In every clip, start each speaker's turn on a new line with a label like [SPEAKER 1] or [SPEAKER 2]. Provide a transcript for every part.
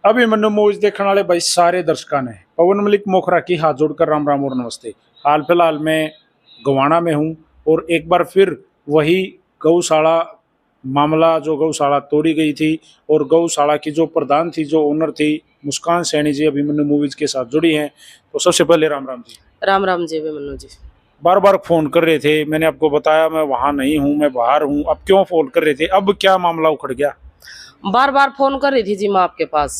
[SPEAKER 1] Abhimanyu movies देखने वाले भाई सारे दर्शकों ने पवन मलिक मोखरा की हाथ जोड़कर राम राम और नमस्ते। हाल फिलहाल में गवाना में हूँ और एक बार फिर वही गौशाला मामला जो गौशाला तोड़ी गई थी और गौशाला की जो प्रधान थी, जो ओनर थी, मुस्कान सैनी जी अभिमन्यु मूवीज के साथ जुड़ी हैं। तो सबसे पहले राम राम जी।
[SPEAKER 2] राम राम जी अभिमन्यु जी।
[SPEAKER 1] बार बार फोन कर रहे थे, मैंने आपको बताया मैं वहां नहीं हूँ, मैं बाहर हूँ। अब क्यों फोन कर रहे थे? अब क्या मामला उखड़ गया?
[SPEAKER 2] बार बार फोन कर रही थी जी मैं आपके पास।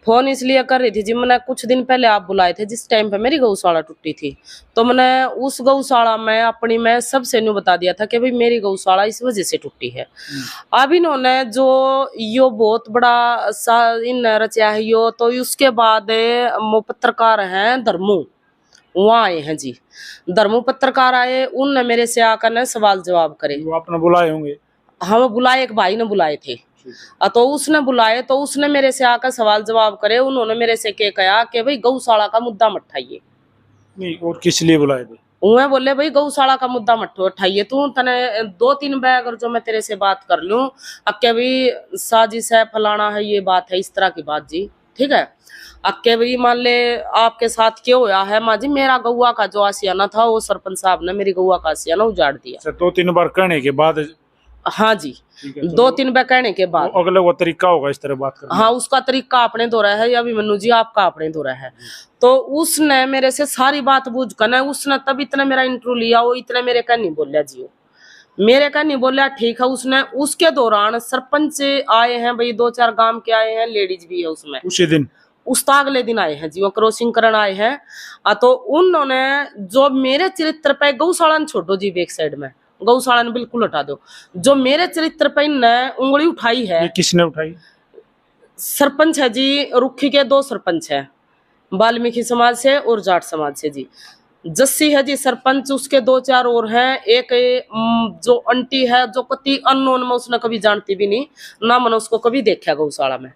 [SPEAKER 2] फोन इसलिए कर रही थी जी, मैंने कुछ दिन पहले आप बुलाए थे जिस टाइम पे मेरी गौशाला टूटी थी। तो मैंने उस गौशाला में अपनी मैं सबसे न्यू बता दिया था कि भाई मेरी गौशाला इस वजह से टूटी है। अब इन्होंने जो यो बहुत बड़ा इन रचा है यो, तो उसके बाद वो पत्रकार हैं धर्मू, वहाँ आए हैं जी। धर्मू पत्रकार आए, उनने मेरे से आकर ने सवाल जवाब करे।
[SPEAKER 1] वो आपने बुलाए होंगे?
[SPEAKER 2] हम बुलाए, एक भाई ने बुलाए थे। तो उसने बुलाए तो उसने मेरे से आकर सवाल जवाब करे। उन्होंने मेरे से क्या कहा कि भाई गौशाला का मुद्दा मत उठाइए।
[SPEAKER 1] नहीं, और किस लिए बुलाए थे?
[SPEAKER 2] वो बोले भाई गौशाला का मुद्दा मत उठाइए, तू तने 2-3 बार अगर जो मैं तेरे से बात कर लूं अक्के भाई साजिश है, फलाना है, ये बात है, इस तरह की बात जी। ठीक है, अक्के भाई मान ले आपके साथ क्या होया है माँ जी, मेरा गौआ का जो आसियाना था वो सरपंच साहब ने मेरी गौआ का आसियाना उजाड़ दिया।
[SPEAKER 1] 2-3 बार कहने के बाद?
[SPEAKER 2] हाँ जी, 2-3 बार कहने के बाद
[SPEAKER 1] अगले वो तरीका होगा इस तरह बात करने।
[SPEAKER 2] हाँ, उसका तरीका अपने दौरा है या अभिमन्यु जी आपका अपने दौरा है। तो उसने मेरे से सारी बात बूझ कर ना, उसने तब इतना मेरा इंटरव्यू लिया, वो इतने मेरे का नहीं बोलिया जी, वो मेरे का नहीं बोलिया। ठीक है, उसने उसके दौरान सरपंच आए हैं भाई, 2-4 गांव के आए हैं, लेडीज भी है उसमें।
[SPEAKER 1] उसी दिन?
[SPEAKER 2] उस अगले दिन आए हैं जी, वो क्रॉसिंग करन आए हैं। तो उन्होंने जो मेरे चरित्र पे, गौशाला छोड़ो जी, बैक साइड में गौशाला ने बिल्कुल हटा दो, जो मेरे चरित्र पे इनने उंगली उठाई है।
[SPEAKER 1] ये किसने उठाई?
[SPEAKER 2] सरपंच है जी, रुखी के 2 सरपंच है, वाल्मीकि समाज से और जाट समाज से जी। जस्सी है जी सरपंच, उसके 2-4 और हैं। एक जो आंटी है जो कति अननोन में, उसने कभी जानती भी नहीं ना, मैंने उसको कभी देखा गौशाला में।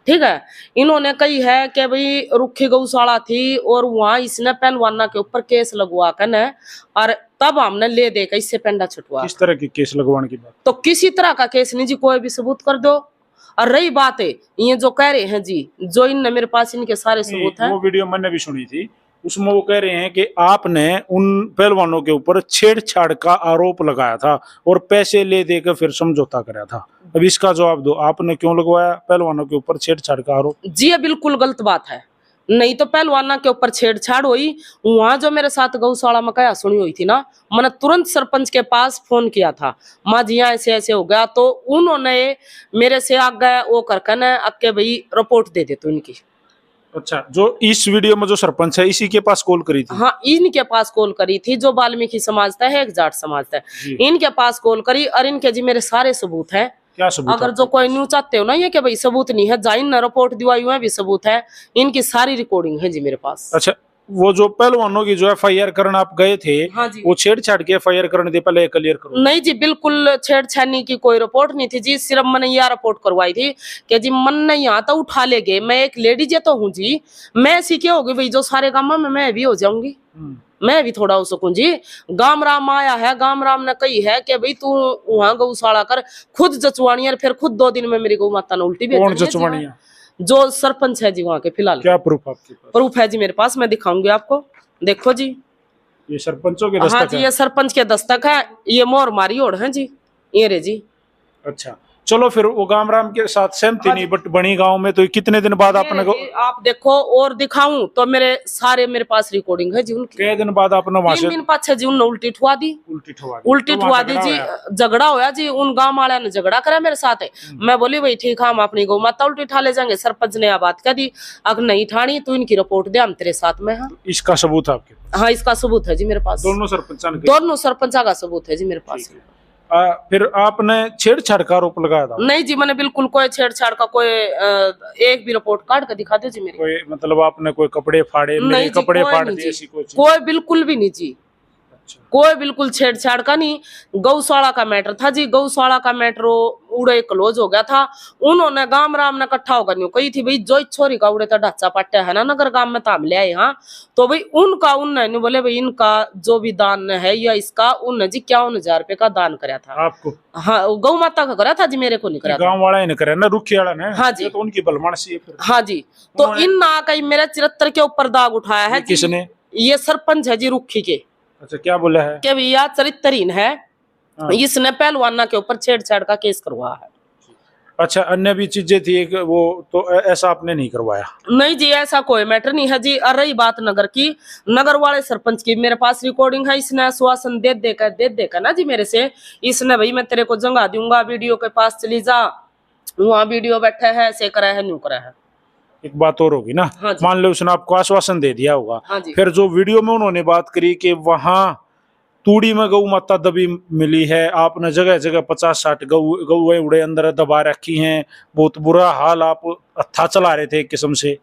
[SPEAKER 2] ठीक है, इन्होंने कही है कि भाई रुखी गौशाला थी और वहां इसने पहलवाना के ऊपर केस लगवा कर न, और तब हमने ले दे के इससे पेंडा छुटवा।
[SPEAKER 1] किस तरह की केस लगवाने की बात?
[SPEAKER 2] तो किसी तरह का केस नहीं जी, कोई भी सबूत कर दो। और रही बात है ये जो कह रहे हैं जी, जो इन मेरे पास इनके सारे सबूत हैं।
[SPEAKER 1] वो वीडियो मैंने भी सुनी थी, उसमें वो कह रहे हैं कि आपने उन पहलवानों के ऊपर छेड़छाड़ का आरोप लगाया था और पैसे ले देकर फिर समझौता कराया था। अब इसका जवाब दो, आपने क्यों लगवाया पहलवानों के ऊपर छेड़छाड़ का आरोप?
[SPEAKER 2] जी ये बिल्कुल गलत बात है। नहीं तो पहलवाना के ऊपर छेड़छाड़ हुई, वहां जो मेरे साथ गौशाला में क्या सुनी हुई थी ना, मैंने तुरंत सरपंच के पास फोन किया था, माँ जी यहाँ ऐसे ऐसे हो गया। तो उन्होंने मेरे से आगे वो करके न अक्के भाई रिपोर्ट दे दे तो इनकी।
[SPEAKER 1] अच्छा, जो इस वीडियो में जो सरपंच है इसी के पास कॉल करी थी?
[SPEAKER 2] हाँ, इनके पास कॉल करी थी, जो वाल्मीकि समाज था है, एक जाट समाज था, इनके पास कॉल करी। और इनके जी मेरे सारे सबूत है।
[SPEAKER 1] क्या सबूत?
[SPEAKER 2] अगर जो कोई न्यू चाहते हो ना ये कि भाई सबूत नहीं है, जाइन ने रिपोर्ट दिवाई हुआ भी सबूत है, इनकी सारी रिकॉर्डिंग है जी मेरे पास।
[SPEAKER 1] अच्छा, वो जो पहलवानों की जो FIR करने आप गए थे,
[SPEAKER 2] हाँ जी,
[SPEAKER 1] वो छेड़छाड़ के FIR करने दे, पहले क्लियर करो।
[SPEAKER 2] नहीं जी, बिल्कुल छेड़छाड़नी की कोई रिपोर्ट नहीं थी जी। सिर्फ मैंने यह रिपोर्ट करवाई थी कि जी मन ने यहाँ तो उठा ले गए, मैं एक लेडीज तो हूँ जी, मैं ऐसी क्या होगी भाई जो सारे गाँव में मैं भी हो जाऊंगी, मैं भी थोड़ा हो सकूं जी। गाम राम आया है, गाम राम ने कही है कि भाई तू वहां गौशाला कर, खुद जचवानी है, फिर खुद 2 दिन में मेरी गौ माता ने उल्टी
[SPEAKER 1] कौन जचवानी है?
[SPEAKER 2] जो सरपंच है जी वहां के। फिलहाल
[SPEAKER 1] क्या प्रूफ आपके पास?
[SPEAKER 2] प्रूफ है जी मेरे पास, मैं दिखाऊंगी आपको, देखो जी।
[SPEAKER 1] ये सरपंचों के
[SPEAKER 2] हाँ
[SPEAKER 1] दस्तक
[SPEAKER 2] जी,
[SPEAKER 1] है?
[SPEAKER 2] ये सरपंच के दस्तक है, ये मोर मारी ओढ़ है जी, ये रे जी।
[SPEAKER 1] अच्छा, चलो फिर वो गाम राम के साथ सहमति
[SPEAKER 2] हाँ
[SPEAKER 1] नहीं, बट बनी गांव में तो कितने दिन बाद आपने
[SPEAKER 2] आप देखो और दिखाऊं तो मेरे पास रिकॉर्डिंग है जी उनकी।
[SPEAKER 1] कई दिन बाद आपने वहां
[SPEAKER 2] 3
[SPEAKER 1] से
[SPEAKER 2] दिन पाछे जी उन्होंने उल्टी ठुआ दी।
[SPEAKER 1] उल्टी
[SPEAKER 2] ठुआ दी जी, झगड़ा होया जी, उन गांव वाले ने झगड़ा करा मेरे साथ। मैं बोली भाई ठीक है, हम अपनी गौ माता उल्टी ठा ले जाएंगे। सरपंच ने यह बात कह दी, अगर नहीं ठानी तो इनकी रिपोर्ट दे, हम तेरे साथ में। हाँ,
[SPEAKER 1] इसका सबूत है आपके पास?
[SPEAKER 2] हाँ, इसका सबूत है जी मेरे पास,
[SPEAKER 1] दोनों
[SPEAKER 2] सरपंचा का सबूत है जी मेरे पास।
[SPEAKER 1] फिर आपने छेड़छाड़ का आरोप लगाया था?
[SPEAKER 2] नहीं जी, मैंने बिल्कुल कोई छेड़छाड़ का कोई एक भी रिपोर्ट कार्ड का दिखा दो जी मेरी।
[SPEAKER 1] कोई मतलब आपने कोई कपड़े फाड़े?
[SPEAKER 2] नहीं जी,
[SPEAKER 1] कपड़े फाड़
[SPEAKER 2] नहीं
[SPEAKER 1] दिए?
[SPEAKER 2] जी, कोई बिल्कुल भी नहीं जी। कोई बिल्कुल छेड़छाड़ का नहीं। गौशाला का मैटर था जी, गौशाला का मैटर उड़े क्लोज हो गया था। उन्होंने गांव राम ने इकट्ठा होकर न्यू कही थी भाई जो छोरी का उड़े तो ढांचा पट्टा है ना नगर गांव में ताम ले आए। हाँ तो भाई उनका उनने न्यू बोले भाई इनका जो भी दान है या इसका उनने जी 51,000 रुपए का दान कराया था
[SPEAKER 1] आपको?
[SPEAKER 2] हाँ गौ माता का करा था जी, मेरे को नहीं करा था।
[SPEAKER 1] गांव वाला ने करे ना, रुखी वाला ने।
[SPEAKER 2] हाँ जी।
[SPEAKER 1] ये तो उनकी भलमानसी है फिर।
[SPEAKER 2] हाँ जी तो इन ना कहीं मेरे चरित्र के ऊपर दाग उठाया है।
[SPEAKER 1] किसने?
[SPEAKER 2] ये सरपंच है जी रुखी के।
[SPEAKER 1] अच्छा, क्या बोला है?
[SPEAKER 2] कि भैया चरित्रहीन है, इसने पहलवाना के ऊपर छेड़छाड़ का केस करवाया है।
[SPEAKER 1] अच्छा, अन्य भी चीजें थी एक वो, तो ऐसा आपने नहीं करवाया?
[SPEAKER 2] नहीं जी ऐसा कोई मैटर नहीं है जी। और रही बात नगर की, नगर वाले सरपंच की मेरे पास रिकॉर्डिंग है। इसने आश्वासन दे देकर ना जी मेरे से, इसने भाई मैं तेरे को जंगा दूंगा, वीडियो के पास चली जा, वहाँ वीडियो बैठा है, ऐसे करा है न्यू करा है।
[SPEAKER 1] एक बात और होगी ना।
[SPEAKER 2] हाँ
[SPEAKER 1] मान लो उसने आपको आश्वासन दे दिया होगा।
[SPEAKER 2] हाँ जी।
[SPEAKER 1] फिर जो वीडियो में उन्होंने बात करी कि वहां तूड़ी में गऊ माता दबी मिली है, आपने जगह जगह 50-60 गऊ उड़े अंदर दबा रखी हैं, बहुत बुरा हाल, आप हत्था चला रहे थे एक किस्म से।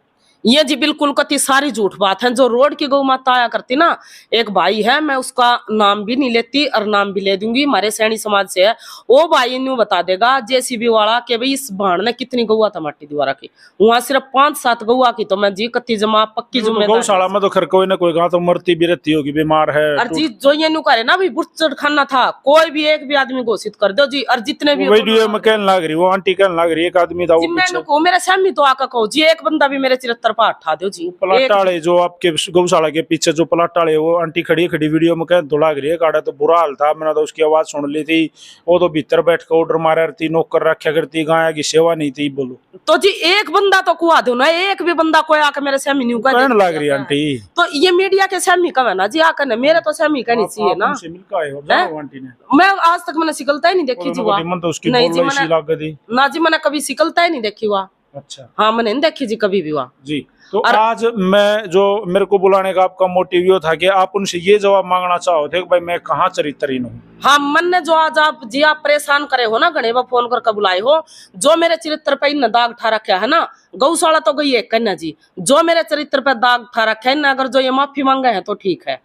[SPEAKER 2] ये जी बिल्कुल कति सारी झूठ बात है। जो रोड की गौ माता आया करती ना, एक भाई है, मैं उसका नाम भी नहीं लेती और नाम भी ले दूंगी, हमारे सैनी समाज से है। वो भाई न्यू बता देगा जेसीबी वाला कि भाई इस भाड़ ने कितनी गौआ था माटी दीवारा की, वहां सिर्फ 5-7 गौआ की। तो मैं जी कति जमा पक्की जिम्मेदारी।
[SPEAKER 1] गौशाला में तो खैर कोई ना कोई गाँव तो मरती भी रहती होगी, बीमार है।
[SPEAKER 2] और जी जो ये न्यू करे ना भाई बुच्चड़ खाना था, कोई भी एक भी आदमी घोषित कर दो जी। और जितने भी
[SPEAKER 1] वीडियो में कहने लग रही, वो आंटी कहने लग रही एक आदमी था वो पीछे।
[SPEAKER 2] मेरे सामने तो आका कहो जी, एक बंदा भी मेरे चिरत्तर पर उठा दो जी।
[SPEAKER 1] पलाटाले जो आपके गौशाला के पीछे जो पलाटाले, वो आंटी खड़ी वीडियो में कहने तो लग रही है काड़ा तो बुरा हाल था। मैंने तो उसकी आवाज सुन ली थी, वो तो भीतर बैठ कर ऑर्डर मारा करती, नौकर रखा करती, गाय की सेवा नहीं थी। बोलो
[SPEAKER 2] तो जी एक बंदा तो कुआ दो ना, एक भी बंदा कोई आकर मेरे सामने न्यू
[SPEAKER 1] कहने लग रही आंटी।
[SPEAKER 2] तो ये मीडिया के सामने का है ना जी, आकर मेरे तो सामने का नहीं चाहिए ना।
[SPEAKER 1] आंटी ने
[SPEAKER 2] मैं आज तक मैंने शिकलता ही नहीं देखी जी वहाँ। नहीं जी मैंने ना जी मैंने कभी शिकलता ही नहीं देखी वहाँ।
[SPEAKER 1] अच्छा
[SPEAKER 2] हाँ मैंने नहीं देखी जी कभी भी वहाँ
[SPEAKER 1] जी। तो आज मैं जो मेरे को बुलाने का आपका मोटिव ये था कि आप उनसे ये जवाब मांगना चाहो थे कि भाई मैं कहाँ चरित्रहीन हूँ।
[SPEAKER 2] हाँ मन ने जो आज आप जी आप परेशान करे हो ना, घने फोन करके बुलाए हो, जो मेरे चरित्र पे इन दाग ठा रखा है ना, गौशाला तो गई है कन्या जी, जो मेरे चरित्र पे दाग ठा रखा है ना, अगर जो ये माफी मांगे है तो ठीक है।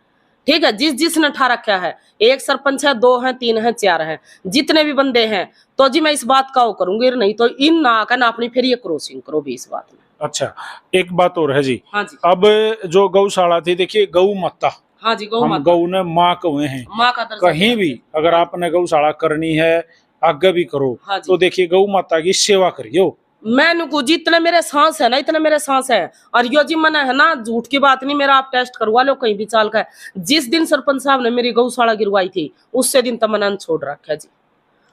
[SPEAKER 2] ठीक है, जिसने ठा रखा है, एक सरपंच है, 2 हैं, 3 हैं, 4 हैं, जितने भी बंदे हैं, तो जी मैं इस बात का वो करूंगी। नहीं तो इन ना आकर ना अपनी फिर ये क्रॉसिंग करो भी इस बात में।
[SPEAKER 1] अच्छा, एक बात और है जी।
[SPEAKER 2] हाँ जी।
[SPEAKER 1] अब जो गौशाला थी, देखिए गौ माता,
[SPEAKER 2] हाँ जी, गौ माता,
[SPEAKER 1] गौ ने माँ कहे हैं,
[SPEAKER 2] माँ का दर्जा
[SPEAKER 1] कहीं भी अगर आपने गौशाला करनी है आगे भी करो।
[SPEAKER 2] हाँ
[SPEAKER 1] तो देखिए गौ माता की सेवा करियो।
[SPEAKER 2] मैं जितने मेरे सांस है ना, इतने मेरे सांस है। और यो जी मैंने है ना, झूठ की बात नहीं, मेरा आप टेस्ट करवा लो कहीं भी चाल का। जिस दिन सरपंच साहब ने मेरी गौशाला गिरवाई थी, उससे दिन तक मैंने छोड़ रखा जी।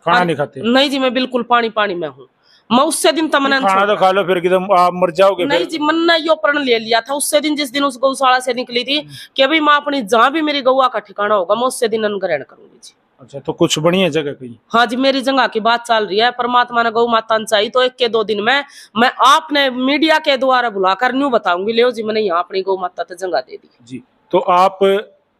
[SPEAKER 1] खाना नहीं खाते?
[SPEAKER 2] नहीं जी, मैं बिल्कुल पानी में हूँ। मैं उससे दिन तक मैंने
[SPEAKER 1] खाना तो खा लो, फिर एकदम आप मर जाओगे।
[SPEAKER 2] नहीं जी, मैंने यो प्रण ले लिया था उससे दिन, जिस दिन उस गौशाला से निकली थी कि भाई मैं अपनी जहाँ भी मेरी गौआ का ठिकाना होगा, मैं उससे दिन ग्रहण करूंगी जी।
[SPEAKER 1] अच्छा, तो कुछ बढ़िया जगह कहीं?
[SPEAKER 2] हाँ जी, मेरी जगह की बात चल रही है। परमात्मा ने गौ माता चाहिए तो 1 के 2 दिन में मैं आपने मीडिया के द्वारा बुलाकर न्यू बताऊंगी, ले जी मैंने यहाँ अपनी गौ माता तो जगह दे दी
[SPEAKER 1] जी। तो आप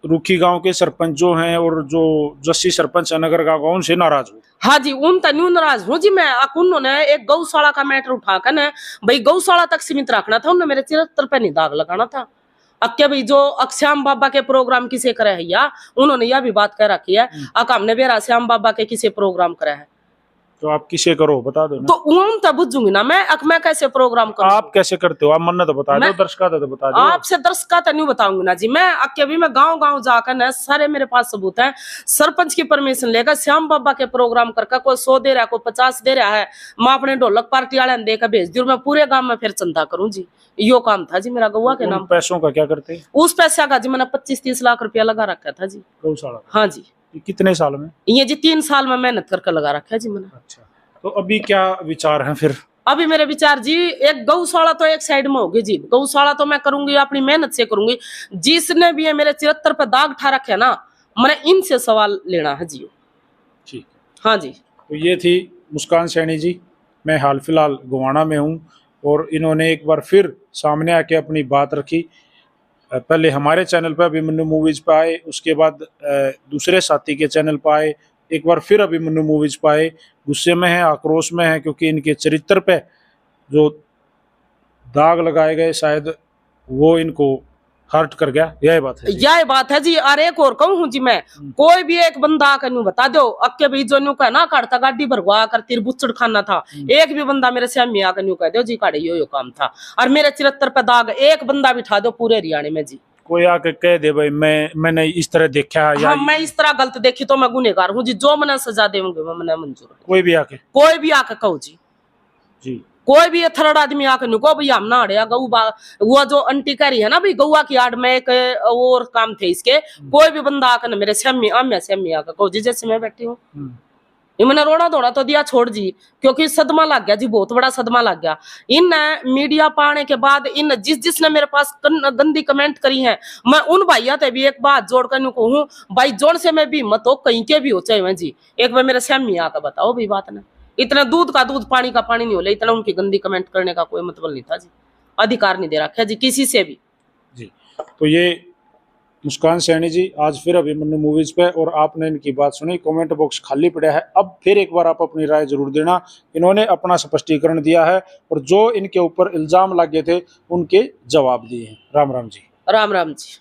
[SPEAKER 1] रुखी गांव के सरपंच जो हैं और जो जस्सी सरपंच है नगर गांव, उनसे नाराज हो?
[SPEAKER 2] हाँ जी, उन तन्यू नाराज हूँ जी मैं। उन्होंने एक गौशाला का मैटर उठाकर न भाई गौशाला तक सीमित रखना था, उन्होंने मेरे चरित्र पे नहीं दाग लगाना था। अब क्या भाई जो अक्षाम बाबा के प्रोग्राम किसे करे है, या उन्होंने यह भी बात कह रखी है अब हमने बेरा श्याम बाबा के किसे प्रोग्राम करा है,
[SPEAKER 1] तो आप किसे करो बता दो ना।
[SPEAKER 2] तो उन तब बुझूंगी ना मैं कैसे प्रोग्राम करूं।
[SPEAKER 1] आप कैसे करते हो? आप मन तो बता दो, दर्शका तो बता दो।
[SPEAKER 2] आपसे दर्शका तो नहीं बताऊंगी ना जी मैं। अभी मैं गांव जाकर ना, सारे मेरे पास सबूत है, सरपंच की परमिशन लेकर श्याम बाबा के प्रोग्राम करके कोई 100 दे रहा है, कोई 50 दे रहा है, मैं अपने ढोलक पार्टी वाले देकर भेज दी और मैं पूरे गांव में फिर चंदा करूं जी। यो काम था जी मेरा गौवा के नाम।
[SPEAKER 1] पैसों का क्या करते?
[SPEAKER 2] उस पैसा का जी मैंने 25-30 लाख रुपया लगा रखा था जी
[SPEAKER 1] गौशाला।
[SPEAKER 2] हाँ जी।
[SPEAKER 1] कितने साल में?
[SPEAKER 2] ये जी 3 साल में मेहनत करके लगा रखा है जी मैंने।
[SPEAKER 1] अच्छा, तो अभी क्या विचार है फिर?
[SPEAKER 2] अभी मेरे विचार जी, एक गौशाला तो एक साइड में होगी जी, गौशाला तो मैं करूंगी अपनी मेहनत से करूंगी। जिसने भी है मेरे चरित्र पे दाग ठा रखे ना, मैंने इनसे सवाल लेना है जी।
[SPEAKER 1] ठीक,
[SPEAKER 2] हाँ जी।
[SPEAKER 1] तो ये थी मुस्कान सैनी जी। मैं हाल फिलहाल गोवाना में हूँ और इन्होंने एक बार फिर सामने आके अपनी बात रखी। पहले हमारे चैनल पर अभिमन्यु मूवीज पे आए, उसके बाद दूसरे साथी के चैनल पर आए, एक बार फिर अभिमन्यु मूवीज पे आए। गुस्से में है, आक्रोश में है, क्योंकि इनके चरित्र पे जो दाग लगाए गए शायद वो इनको हर्ट कर गया, यही बात है जी।
[SPEAKER 2] यह बात है जी। और एक और कहूँ जी, मैं कोई भी एक बंदा आकर न्यू बता दो अक्के भी जो न्यू कहना काटता गाड़ी भरवा कर तिर बुच्चड़ खाना था, एक भी बंदा मेरे से अम्मी आकर न्यू कह दो जी काड़े यो काम था, और मेरे 74 पे दाग एक बंदा बिठा दो पूरे हरियाणा में जी।
[SPEAKER 1] कोई आके कह दे भाई मैंने इस तरह देखा है या
[SPEAKER 2] हाँ, मैं इस तरह गलत देखी तो मैं गुनहगार हूँ जी, जो मैंने सजा देंगे वो मैंने मंजूर है।
[SPEAKER 1] कोई भी आके
[SPEAKER 2] कोई भी आके कहो जी,
[SPEAKER 1] जी
[SPEAKER 2] कोई भी थर्ड आदमी आके नुको भैया हम ना हड़िया गऊ वो जो अंटी कह रही है ना भाई गौआ की आड़ में एक और काम थे इसके, कोई भी बंदा आकर मेरे से अम्मी आके कहो जी जैसे मैं बैठी हूँ। ये मैंने रोड़ा दौड़ा तो दिया छोड़ जी, क्योंकि सदमा लग गया जी, बहुत बड़ा सदमा लग गया। इन मीडिया पाने के बाद इन जिसने मेरे पास गंदी कमेंट करी है, मैं उन भैया ते भी एक बात जोड़ कर कहूँ भाई जोन से मैं भी हिम्मत हो कहीं के भी हो चाहे मैं जी, एक बार मेरे से आकर बताओ भाई बात ना, इतना दूध का दूध पानी का पानी नहीं हो, इतना उनकी गंदी कमेंट करने का कोई मतलब नहीं था जी, अधिकार नहीं दे रखा जी किसी से भी
[SPEAKER 1] जी। तो ये मुस्कान सैनी जी आज फिर अभिमन्यु मूवीज पे, और आपने इनकी बात सुनी, कमेंट बॉक्स खाली पड़ा है, अब फिर एक बार आप अपनी राय जरूर देना। इन्होंने अपना स्पष्टीकरण दिया है और जो इनके ऊपर इल्जाम लगे थे उनके जवाब दिए हैं। राम राम जी।
[SPEAKER 2] राम राम जी।